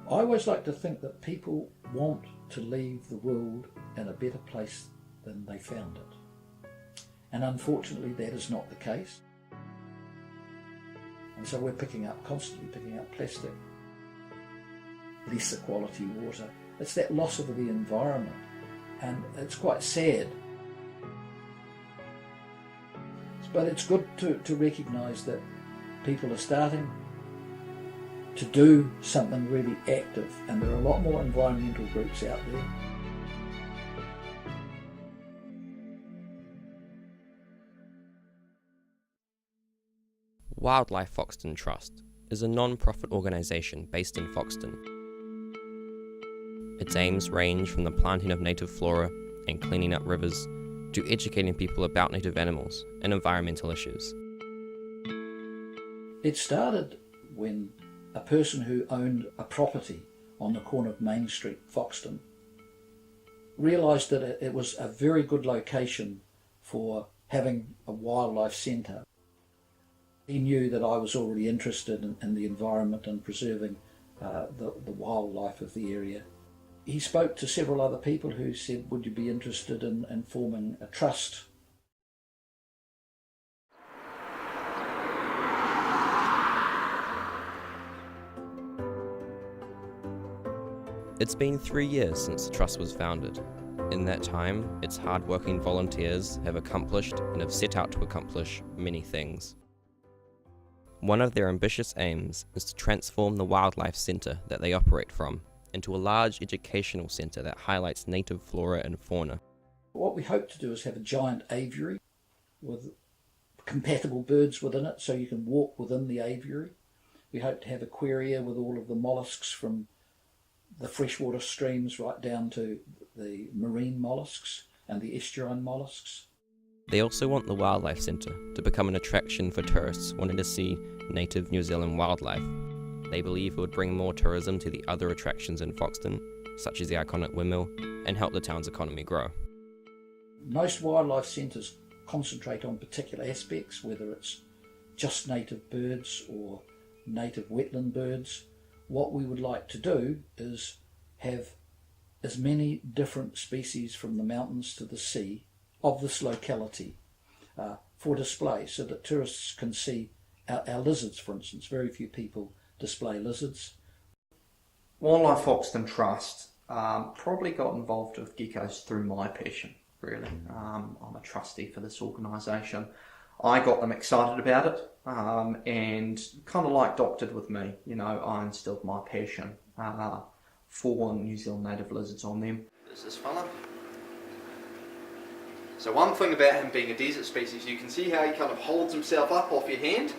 I always like to think that people want to leave the world in a better place than they found it. And unfortunately that is not the case. And so we're constantly picking up plastic, lesser quality water. It's that loss of the environment, and it's quite sad. But it's good to recognise that people are starting to do something really active, and there are a lot more environmental groups out there. Wildlife Foxton Trust is a non-profit organisation based in Foxton. Its aims range from the planting of native flora and cleaning up rivers to educating people about native animals and environmental issues. It started when a person who owned a property on the corner of Main Street, Foxton, realised that it was a very good location for having a wildlife centre. He knew that I was already interested in the environment and preserving the wildlife of the area. He spoke to several other people who said, would you be interested in forming a trust? It's been 3 years since the Trust was founded. In that time, its hard-working volunteers have accomplished and have set out to accomplish many things. One of their ambitious aims is to transform the wildlife centre that they operate from into a large educational centre that highlights native flora and fauna. What we hope to do is have a giant aviary with compatible birds within it, so you can walk within the aviary. We hope to have aquaria with all of the molluscs from the freshwater streams right down to the marine molluscs and the estuarine molluscs. They also want the Wildlife Centre to become an attraction for tourists wanting to see native New Zealand wildlife. They believe it would bring more tourism to the other attractions in Foxton, such as the iconic windmill, and help the town's economy grow. Most wildlife centres concentrate on particular aspects, whether it's just native birds or native wetland birds. What we would like to do is have as many different species from the mountains to the sea of this locality for display, so that tourists can see our lizards, for instance. Very few people display lizards. Wildlife Foxton Trust probably got involved with geckos through my passion, really. I'm a trustee for this organisation. I got them excited about it, and kind of like Doc did with me. You know, I instilled my passion for New Zealand native lizards on them. There's this fella. So one thing about him being a desert species, you can see how he kind of holds himself up off your hand.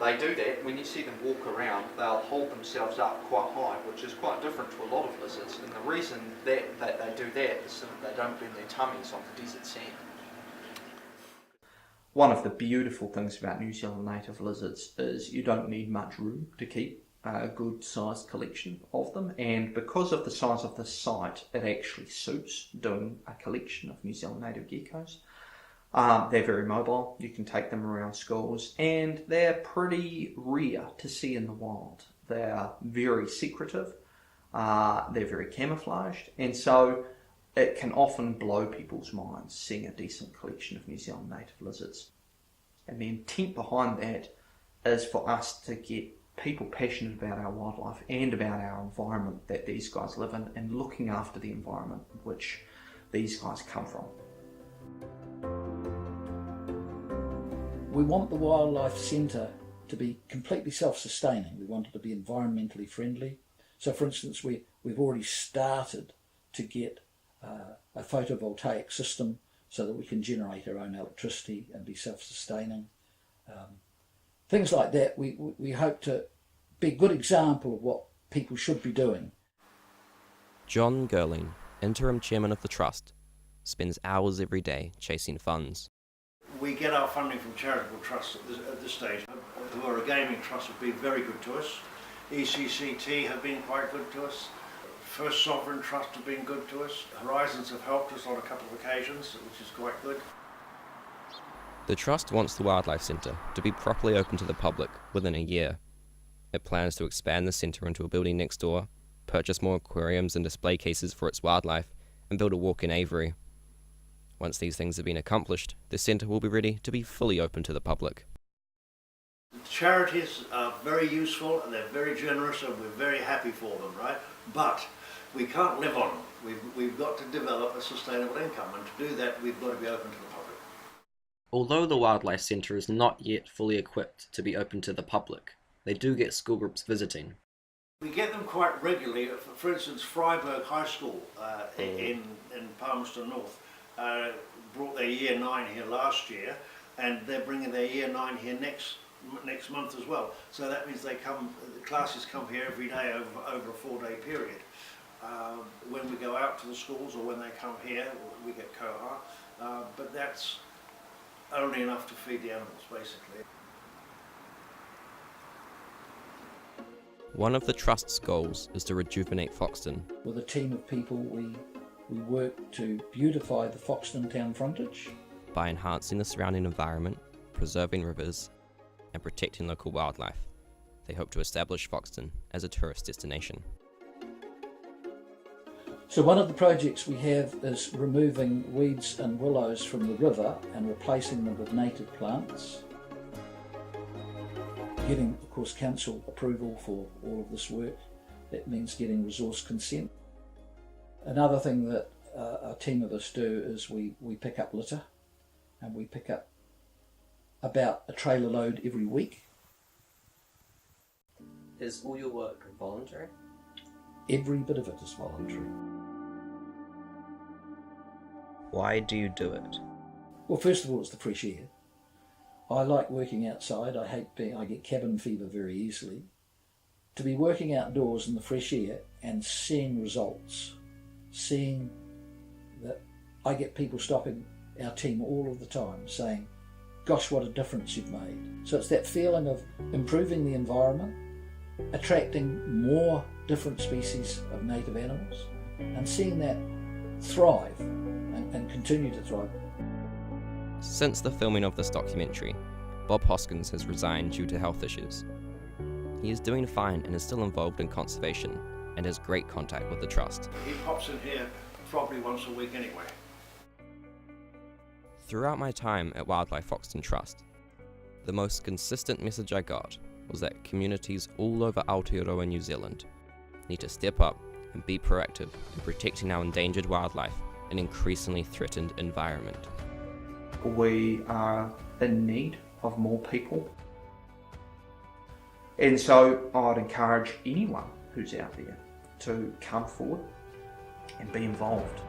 They do that. When you see them walk around, they'll hold themselves up quite high, which is quite different to a lot of lizards. And the reason that they do that is so that they don't bend their tummies on the desert sand. One of the beautiful things about New Zealand native lizards is you don't need much room to keep a good sized collection of them, and because of the size of the site, it actually suits doing a collection of New Zealand native geckos. They're very mobile, you can take them around schools, and they're pretty rare to see in the wild. They're very secretive, they're very camouflaged, and so it can often blow people's minds seeing a decent collection of New Zealand native lizards. And the intent behind that is for us to get people passionate about our wildlife and about our environment that these guys live in, and looking after the environment which these guys come from. We want the Wildlife Centre to be completely self-sustaining. We want it to be environmentally friendly. So for instance, we've already started to get a photovoltaic system so that we can generate our own electricity and be self-sustaining. Things like that, we hope to be a good example of what people should be doing. John Gerling, interim chairman of the Trust, spends hours every day chasing funds. We get our funding from charitable trusts at this stage, who are a gaming trust, have been very good to us. ECCT have been quite good to us. First Sovereign Trust have been good to us. Horizons have helped us on a couple of occasions, which is quite good. The Trust wants the Wildlife Centre to be properly open to the public within a year. It plans to expand the centre into a building next door, purchase more aquariums and display cases for its wildlife, and build a walk-in aviary. Once these things have been accomplished, the centre will be ready to be fully open to the public. Charities are very useful and they're very generous and we're very happy for them, right? But we can't live on them. We've got to develop a sustainable income, and to do that we've got to be open to the public. Although the Wildlife Centre is not yet fully equipped to be open to the public, they do get school groups visiting. We get them quite regularly. For instance, Freiburg High School in Palmerston North brought their Year 9 here last year, and they're bringing their Year 9 here next month as well. So that means the classes come here every day over a 4-day period. When we go out to the schools or when they come here, we get cohort, but that's only enough to feed the animals, basically. One of the Trust's goals is to rejuvenate Foxton. With a team of people, we work to beautify the Foxton town frontage By enhancing the surrounding environment, preserving rivers, and protecting local wildlife, they hope to establish Foxton as a tourist destination. So one of the projects we have is removing weeds and willows from the river and replacing them with native plants. Getting, of course, council approval for all of this work. That means getting resource consent. Another thing that a team of us do is we pick up litter, and we pick up about a trailer load every week. Is all your work voluntary? Every bit of it is voluntary. Why do you do it? Well, first of all, it's the fresh air. I like working outside. I get cabin fever very easily. To be working outdoors in the fresh air and seeing results, seeing that I get people stopping our team all of the time saying, gosh, what a difference you've made. So it's that feeling of improving the environment, attracting more different species of native animals, and seeing that thrive and continue to thrive. Since the filming of this documentary, Bob Hoskins has resigned due to health issues. He is doing fine and is still involved in conservation and has great contact with the Trust. He pops in here probably once a week anyway. Throughout my time at Wildlife Foxton Trust, the most consistent message I got was that communities all over Aotearoa, New Zealand need to step up and be proactive in protecting our endangered wildlife and increasingly threatened environment. We are in need of more people. And so I'd encourage anyone who's out there to come forward and be involved.